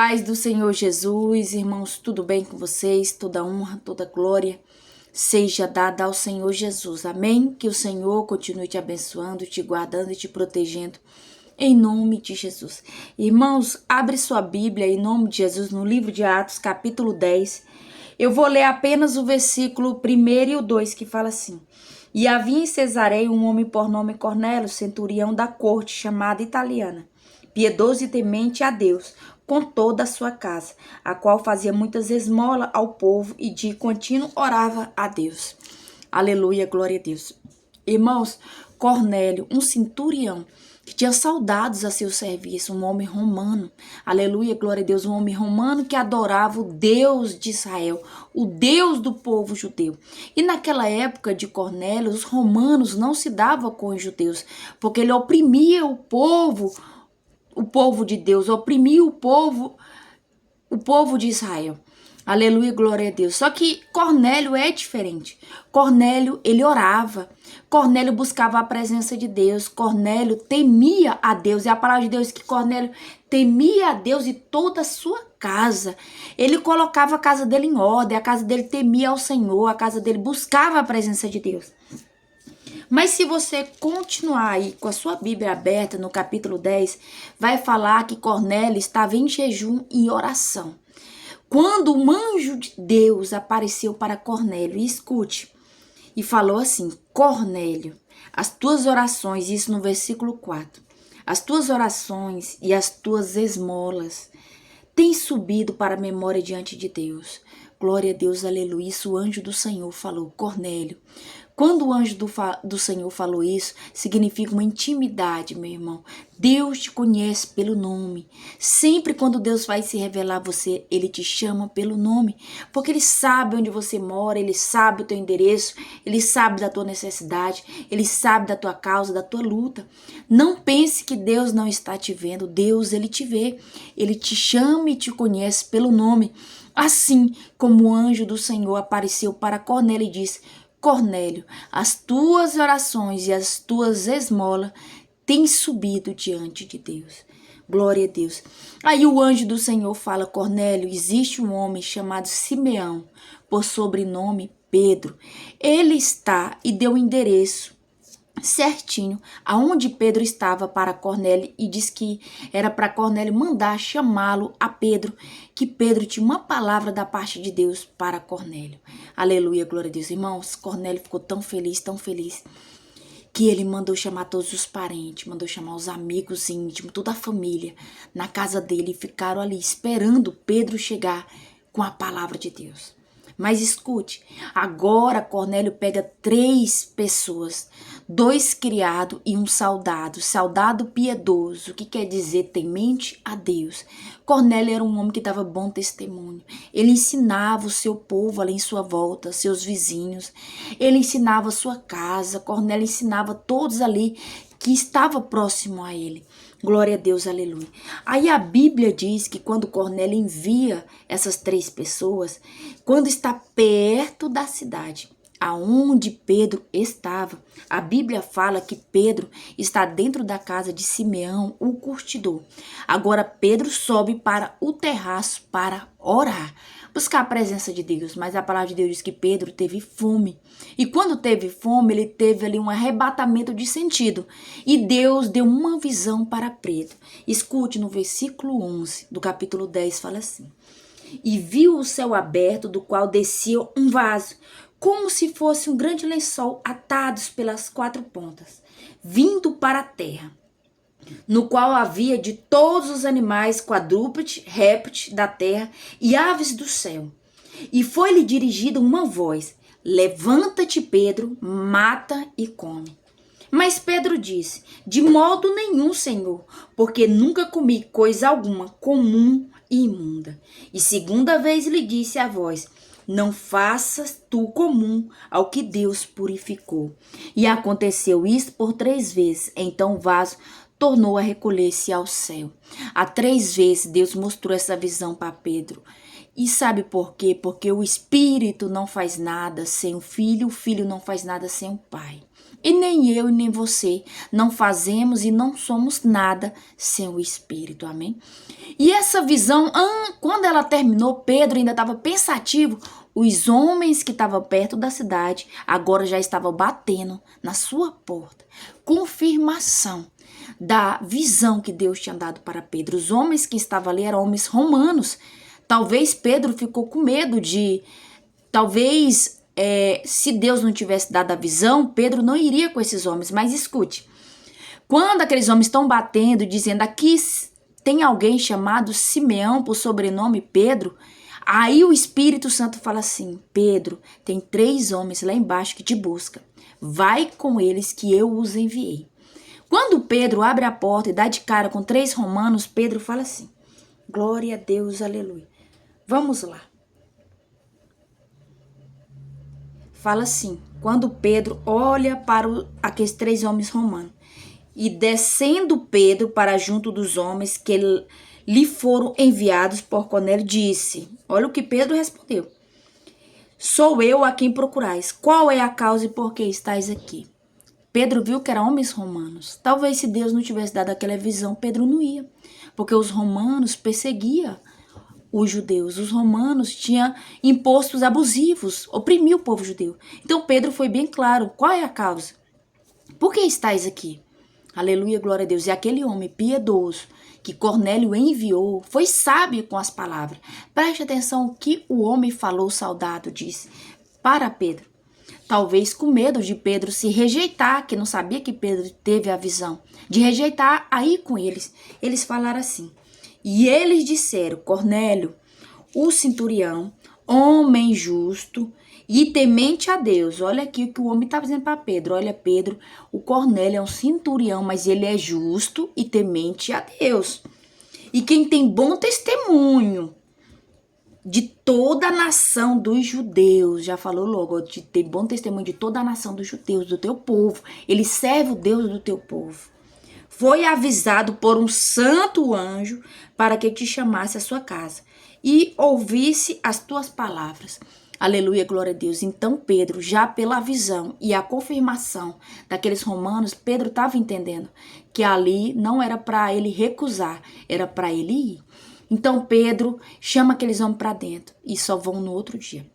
Paz do Senhor Jesus, irmãos, tudo bem com vocês? Toda honra, toda glória seja dada ao Senhor Jesus. Amém? Que o Senhor continue te abençoando, te guardando e te protegendo, em nome de Jesus. Irmãos, abre sua Bíblia em nome de Jesus no livro de Atos, capítulo 10. Eu vou ler apenas o versículo 1 e o 2, que fala assim: E havia em Cesareia um homem por nome Cornélio, centurião da corte, chamada Italiana, piedoso e temente a Deus, com toda a sua casa, a qual fazia muitas esmolas ao povo e de contínuo orava a Deus. Aleluia, glória a Deus. Irmãos, Cornélio, um centurião, que tinha soldados a seu serviço, um homem romano, aleluia, glória a Deus, um homem romano que adorava o Deus de Israel, o Deus do povo judeu. E naquela época de Cornélio, os romanos não se davam com os judeus, porque ele oprimia o povo de Deus, oprimia o povo de Israel. Aleluia, glória a Deus. Só que Cornélio é diferente. Cornélio, ele orava. Cornélio buscava a presença de Deus. Cornélio temia a Deus. E a palavra de Deus diz que Cornélio temia a Deus e toda a sua casa. Ele colocava a casa dele em ordem. A casa dele temia ao Senhor. A casa dele buscava a presença de Deus. Mas se você continuar aí com a sua Bíblia aberta no capítulo 10, vai falar que Cornélio estava em jejum e oração. Quando um anjo de Deus apareceu para Cornélio, e escute, e falou assim: Cornélio, as tuas orações, isso no versículo 4, as tuas orações e as tuas esmolas têm subido para a memória diante de Deus. Glória a Deus, aleluia. Isso o anjo do Senhor falou, Cornélio. Quando o anjo do Senhor falou isso, significa uma intimidade, meu irmão. Deus te conhece pelo nome. Sempre quando Deus vai se revelar a você, Ele te chama pelo nome. Porque Ele sabe onde você mora, Ele sabe o teu endereço, Ele sabe da tua necessidade, Ele sabe da tua causa, da tua luta. Não pense que Deus não está te vendo. Deus, Ele te vê. Ele te chama e te conhece pelo nome. Assim como o anjo do Senhor apareceu para Cornélio e disse: Cornélio, as tuas orações e as tuas esmolas têm subido diante de Deus. Glória a Deus. Aí o anjo do Senhor fala: Cornélio, existe um homem chamado Simeão, por sobrenome Pedro. Ele está, e deu o endereço certinho aonde Pedro estava para Cornélio, e diz que era para Cornélio mandar chamá-lo a Pedro, que Pedro tinha uma palavra da parte de Deus para Cornélio. Aleluia, glória a Deus. Irmãos, Cornélio ficou tão feliz, que ele mandou chamar todos os parentes, mandou chamar os amigos íntimos, toda a família na casa dele, e ficaram ali esperando Pedro chegar com a palavra de Deus. Mas escute, agora Cornélio pega 3 pessoas, 2 criados e um soldado piedoso, que quer dizer temente a Deus. Cornélio era um homem que dava bom testemunho. Ele ensinava o seu povo ali em sua volta, seus vizinhos. Ele ensinava a sua casa. Cornélio ensinava todos ali que estavam próximo a ele. Glória a Deus, aleluia. Aí a Bíblia diz que quando Cornélio envia essas 3 pessoas, quando está perto da cidade aonde Pedro estava, a Bíblia fala que Pedro está dentro da casa de Simeão, o curtidor. Agora Pedro sobe para o terraço para orar, buscar a presença de Deus. Mas a palavra de Deus diz que Pedro teve fome. E quando teve fome, ele teve ali um arrebatamento de sentido. E Deus deu uma visão para Pedro. Escute no versículo 11 do capítulo 10, fala assim: E viu o céu aberto, do qual descia um vaso, como se fosse um grande lençol atados pelas 4 pontas, vindo para a terra, no qual havia de todos os animais, quadrúpedes, répteis da terra e aves do céu. E foi-lhe dirigida uma voz: Levanta-te, Pedro, mata e come. Mas Pedro disse: De modo nenhum, Senhor, porque nunca comi coisa alguma comum e imunda. E segunda vez lhe disse a voz: Não faças tu comum ao que Deus purificou. E aconteceu isso por 3 vezes. Então o vaso tornou a recolher-se ao céu. A 3 vezes Deus mostrou essa visão para Pedro. E sabe por quê? Porque o Espírito não faz nada sem o Filho não faz nada sem o Pai. E nem eu e nem você não fazemos e não somos nada sem o Espírito, amém? E essa visão, quando ela terminou, Pedro ainda estava pensativo. Os homens que estavam perto da cidade agora já estavam batendo na sua porta. Confirmação da visão que Deus tinha dado para Pedro. Os homens que estavam ali eram homens romanos. Talvez Pedro ficou com medo de... Talvez, se Deus não tivesse dado a visão, Pedro não iria com esses homens. Mas escute, quando aqueles homens estão batendo, dizendo aqui tem alguém chamado Simeão por sobrenome Pedro, aí o Espírito Santo fala assim: Pedro, tem 3 homens lá embaixo que te buscam. Vai com eles que eu os enviei. Quando Pedro abre a porta e dá de cara com 3 romanos, Pedro fala assim: glória a Deus, aleluia. Vamos lá. Fala assim, quando Pedro olha para aqueles 3 homens romanos, e descendo Pedro para junto dos homens que lhe foram enviados por Cornélio, disse, olha o que Pedro respondeu: sou eu a quem procurais, qual é a causa e por que estáis aqui? Pedro viu que eram homens romanos. Talvez se Deus não tivesse dado aquela visão, Pedro não ia, porque os romanos perseguiam os judeus. Os romanos tinham impostos abusivos, oprimiam o povo judeu. Então Pedro foi bem claro, qual é a causa? Por que estáis aqui? Aleluia, glória a Deus. E aquele homem piedoso que Cornélio enviou foi sábio com as palavras. Preste atenção o que o homem falou, o soldado disse para Pedro. Talvez com medo de Pedro se rejeitar, que não sabia que Pedro teve a visão, de rejeitar aí com eles. Eles falaram assim, e eles disseram, Cornélio, o centurião, homem justo e temente a Deus. Olha aqui o que o homem está dizendo para Pedro. Olha, Pedro, o Cornélio é um centurião, mas ele é justo e temente a Deus. E quem tem bom testemunho de toda a nação dos judeus, já falou logo, de ter bom testemunho de toda a nação dos judeus, do teu povo. Ele serve o Deus do teu povo. Foi avisado por um santo anjo para que te chamasse à sua casa e ouvisse as tuas palavras. Aleluia, glória a Deus. Então Pedro, já pela visão e a confirmação daqueles romanos, Pedro estava entendendo que ali não era para ele recusar, era para ele ir. Então Pedro chama aqueles homens para dentro e só vão no outro dia.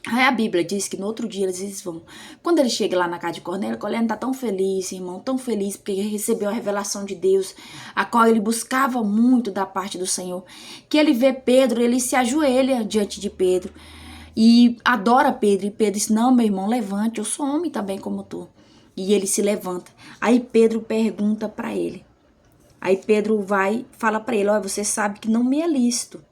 Aí a Bíblia diz que no outro dia eles vão. Quando ele chega lá na casa de Cornélio, Cornélio está tão feliz, irmão, tão feliz, porque ele recebeu a revelação de Deus, a qual ele buscava muito da parte do Senhor, que ele vê Pedro, ele se ajoelha diante de Pedro e adora Pedro. E Pedro diz, não, meu irmão, levante, eu sou homem também como tu. E ele se levanta. Aí Pedro pergunta para ele. Aí Pedro vai, fala para ele, olha, você sabe que não me é lícito.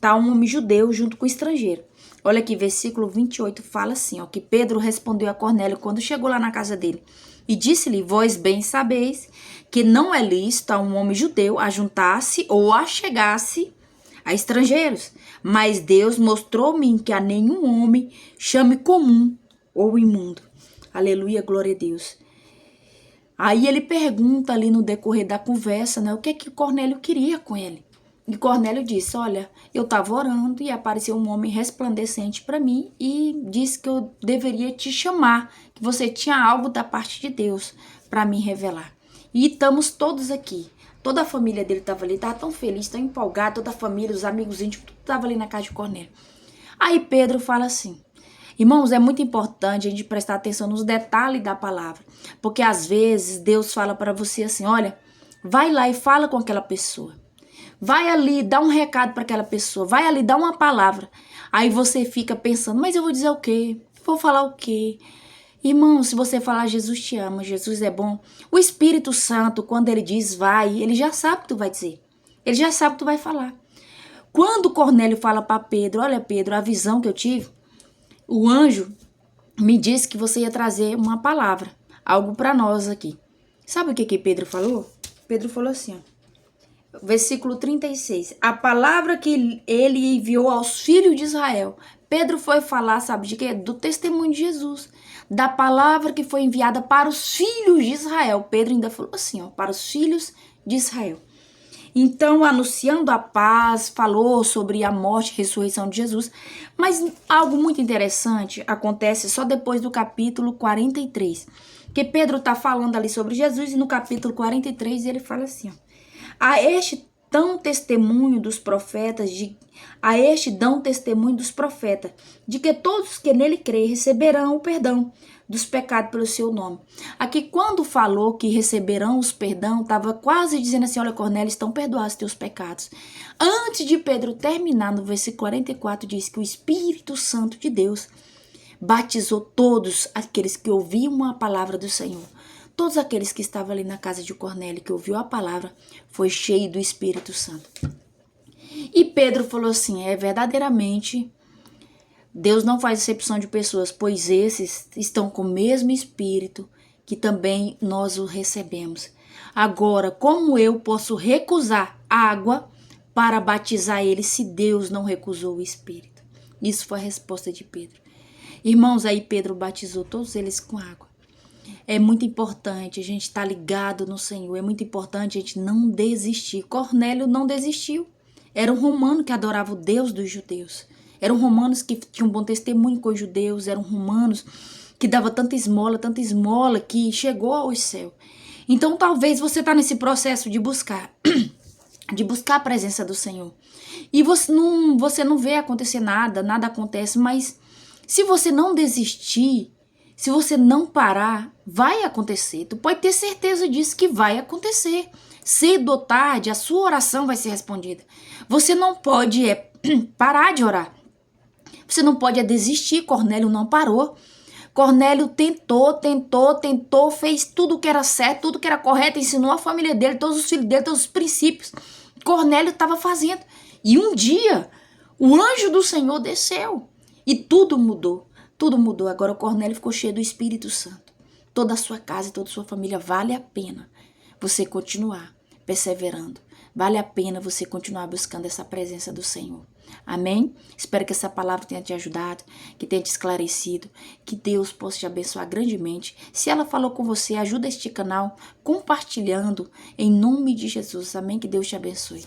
Tá um homem judeu junto com o estrangeiro. Olha aqui, versículo 28 fala assim, ó, que Pedro respondeu a Cornélio quando chegou lá na casa dele. E disse-lhe, vós bem sabeis que não é lícito a um homem judeu ajuntar-se ou achegar-se a estrangeiros. Mas Deus mostrou-me que a nenhum homem chame comum ou imundo. Aleluia, glória a Deus. Aí ele pergunta ali no decorrer da conversa, né, o que é que Cornélio queria com ele. E Cornélio disse, olha, eu estava orando e apareceu um homem resplandecente para mim e disse que eu deveria te chamar, que você tinha algo da parte de Deus para me revelar. E estamos todos aqui. Toda a família dele estava ali, estava tão feliz, tão empolgado, toda a família, os amigos íntimos, tudo estava ali na casa de Cornélio. Aí Pedro fala assim, irmãos, é muito importante a gente prestar atenção nos detalhes da palavra, porque às vezes Deus fala para você assim, olha, vai lá e fala com aquela pessoa. Vai ali, dá um recado para aquela pessoa. Vai ali, dá uma palavra. Aí você fica pensando, mas eu vou dizer o quê? Vou falar o quê? Irmão, se você falar Jesus te ama, Jesus é bom. O Espírito Santo, quando ele diz vai, ele já sabe o que tu vai dizer. Ele já sabe o que tu vai falar. Quando Cornélio fala para Pedro, olha Pedro, a visão que eu tive, o anjo me disse que você ia trazer uma palavra, algo para nós aqui. Sabe o que Pedro falou? Pedro falou assim, ó. Versículo 36. A palavra que ele enviou aos filhos de Israel. Pedro foi falar, sabe de quê? Do testemunho de Jesus. Da palavra que foi enviada para os filhos de Israel. Pedro ainda falou assim, ó, para os filhos de Israel. Então, anunciando a paz, falou sobre a morte e ressurreição de Jesus. Mas algo muito interessante acontece só depois do capítulo 43. Que Pedro está falando ali sobre Jesus e no capítulo 43 ele fala assim, ó, a este dão testemunho dos profetas, de que todos que nele creem receberão o perdão dos pecados pelo seu nome. Aqui quando falou que receberão os perdão, estava quase dizendo assim, olha Cornélio, estão perdoados os teus pecados. Antes de Pedro terminar, no versículo 44, diz que o Espírito Santo de Deus batizou todos aqueles que ouviam a palavra do Senhor. Todos aqueles que estavam ali na casa de Cornélio, que ouviu a palavra, foi cheio do Espírito Santo. E Pedro falou assim, verdadeiramente, Deus não faz exceção de pessoas, pois esses estão com o mesmo Espírito que também nós o recebemos. Agora, como eu posso recusar água para batizar eles se Deus não recusou o Espírito? Isso foi a resposta de Pedro. Irmãos, aí Pedro batizou todos eles com água. É muito importante a gente estar ligado no Senhor. É muito importante a gente não desistir. Cornélio não desistiu. Era um romano que adorava o Deus dos judeus. Eram romanos que tinham um bom testemunho com os judeus. Eram romanos que davam tanta esmola que chegou ao céu. Então talvez você está nesse processo de buscar a presença do Senhor. E você não vê acontecer nada acontece, mas se você não desistir, se você não parar, vai acontecer. Tu pode ter certeza disso que vai acontecer. Cedo ou tarde, a sua oração vai ser respondida. Você não pode parar de orar. Você não pode desistir. Cornélio não parou. Cornélio tentou, fez tudo que era certo, tudo que era correto, ensinou a família dele, todos os filhos dele, todos os princípios. Cornélio estava fazendo. E um dia, o anjo do Senhor desceu. E tudo mudou. Tudo mudou. Agora o Cornélio ficou cheio do Espírito Santo. Toda a sua casa e toda a sua família, vale a pena você continuar perseverando. Vale a pena você continuar buscando essa presença do Senhor. Amém? Espero que essa palavra tenha te ajudado, que tenha te esclarecido, que Deus possa te abençoar grandemente. Se ela falou com você, ajuda este canal compartilhando em nome de Jesus. Amém? Que Deus te abençoe.